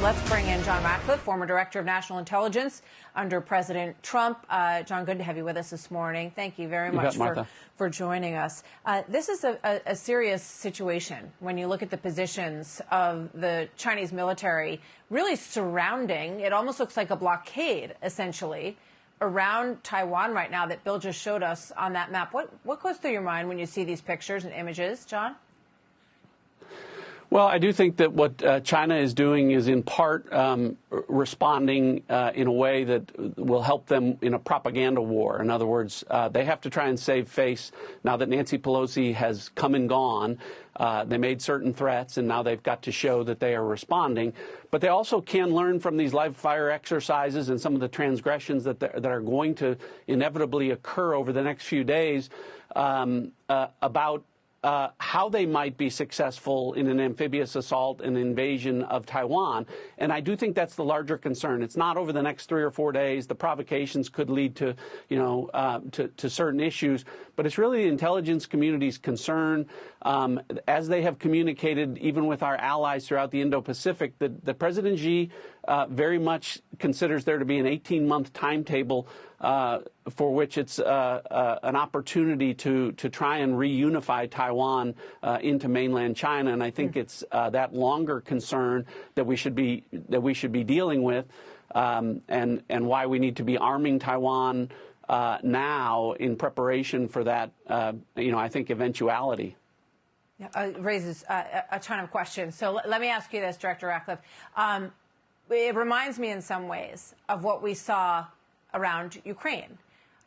Let's bring in John Ratcliffe, former Director of National Intelligence under President Trump. John, good to have you with us this morning. Thank you very much for joining us. This is a serious situation when you look at the positions of the Chinese military really surrounding, it almost looks like a blockade, essentially, around Taiwan right now that Bill just showed us on that map. What goes through your mind when you see these pictures and images, John? Well, I do think that what China is doing is in part responding in a way that will help them in a propaganda war. In other words, they have to try and save face now that Nancy Pelosi has come and gone. They made certain threats, and now they've got to show that they are responding. But they also can learn from these live fire exercises and some of the transgressions that are going to inevitably occur over the next few days about how they might be successful in an amphibious assault and invasion of Taiwan. And I do think that's the larger concern. It's not over the next 3 or 4 days. The provocations could lead to, to certain issues. But it's really the intelligence community's concern, as they have communicated even with our allies throughout the Indo-Pacific, that President Xi very much considers there to be an 18-month timetable for which it's an opportunity to try and reunify Taiwan into mainland China, and I think it's that longer concern that we should be dealing with, and why we need to be arming Taiwan now in preparation for that, I think, eventuality. It raises a ton of questions. So let me ask you this, Director Ratcliffe. It reminds me in some ways of what we saw around Ukraine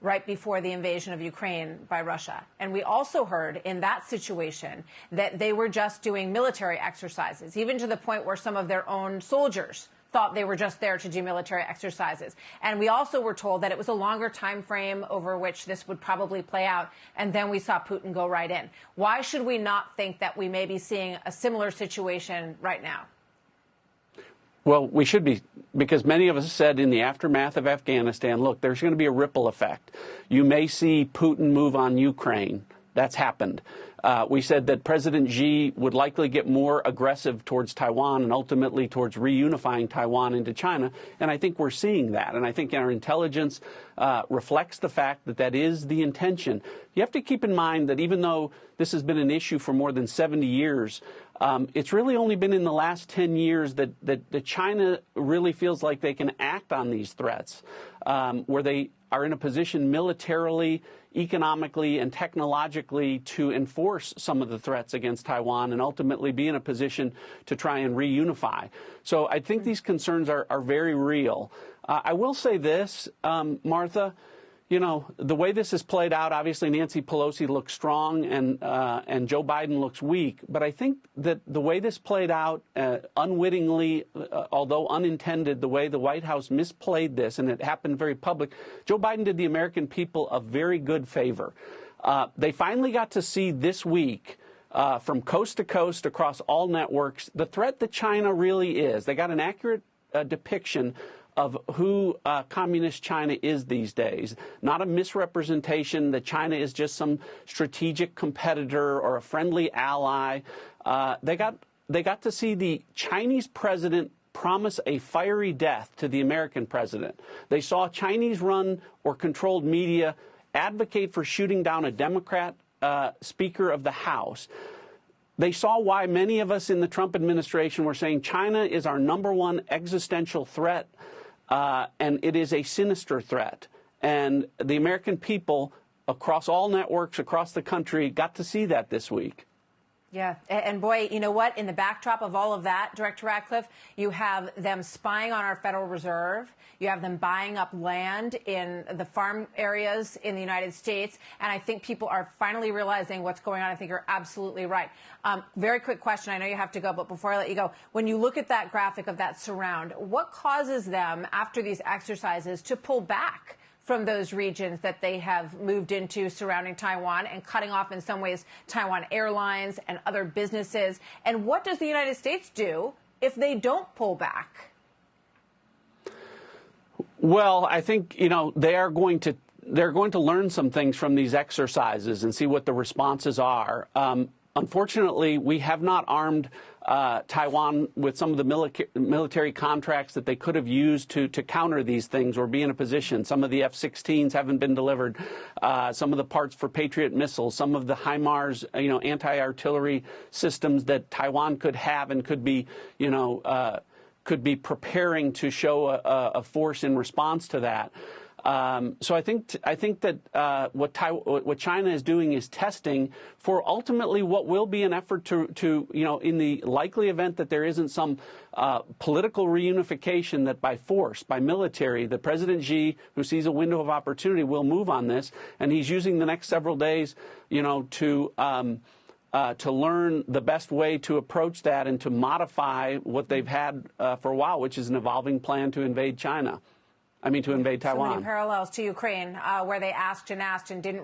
right before the invasion of Ukraine by Russia. And we also heard in that situation that they were just doing military exercises, even to the point where some of their own soldiers thought they were just there to do military exercises. And we also were told that it was a longer time frame over which this would probably play out. And then we saw Putin go right in. Why should we not think that we may be seeing a similar situation right now? Well, we should be, because many of us said in the aftermath of Afghanistan, look, there's going to be a ripple effect. You may see Putin move on Ukraine. That's happened. We said that President Xi would likely get more aggressive towards Taiwan and ultimately towards reunifying Taiwan into China. And I think we're seeing that. And I think our intelligence reflects the fact that that is the intention. You have to keep in mind that even though this has been an issue for more than 70 years, it's really only been in the last 10 years that China really feels like they can act on these threats, where they are in a position militarily, economically, and technologically to enforce some of the threats against Taiwan and ultimately be in a position to try and reunify. So I think these concerns are very real. I will say this, Martha. The way this has played out, obviously Nancy Pelosi looks strong and Joe Biden looks weak. But I think that the way this played out unwittingly, although unintended, the way the White House misplayed this, and it happened very public, Joe Biden did the American people a very good favor. They finally got to see this week from coast to coast across all networks the threat that China really is. They got an accurate depiction of who communist China is these days, not a misrepresentation that China is just some strategic competitor or a friendly ally. They got to see the Chinese president promise a fiery death to the American president. They saw Chinese-run or controlled media advocate for shooting down a Democrat Speaker of the House. They saw why many of us in the Trump administration were saying China is our #1 existential threat. And it is a sinister threat. And the American people across all networks across the country got to see that this week. Yeah. And boy, you know what? In the backdrop of all of that, Director Ratcliffe, you have them spying on our Federal Reserve. You have them buying up land in the farm areas in the United States. And I think people are finally realizing what's going on. I think you're absolutely right. Very quick question. I know you have to go, but before I let you go, when you look at that graphic of that surround, what causes them after these exercises to pull back from those regions that they have moved into surrounding Taiwan and cutting off in some ways Taiwan Airlines and other businesses? And what does the United States do if they don't pull back? Well, I think, they're going to learn some things from these exercises and see what the responses are. Unfortunately, we have not armed Taiwan with some of the military contracts that they could have used to counter these things or be in a position. Some of the F-16s haven't been delivered. Some of the parts for Patriot missiles, some of the HIMARS, anti-artillery systems that Taiwan could have and could be, could be preparing to show a force in response to that. So I think that what China is doing is testing for ultimately what will be an effort to in the likely event that there isn't some political reunification, that by force, by military, that President Xi, who sees a window of opportunity, will move on this, and he's using the next several days, to learn the best way to approach that and to modify what they've had for a while, which is an evolving plan to invade China. To invade Taiwan. So many parallels to Ukraine, where they asked and didn't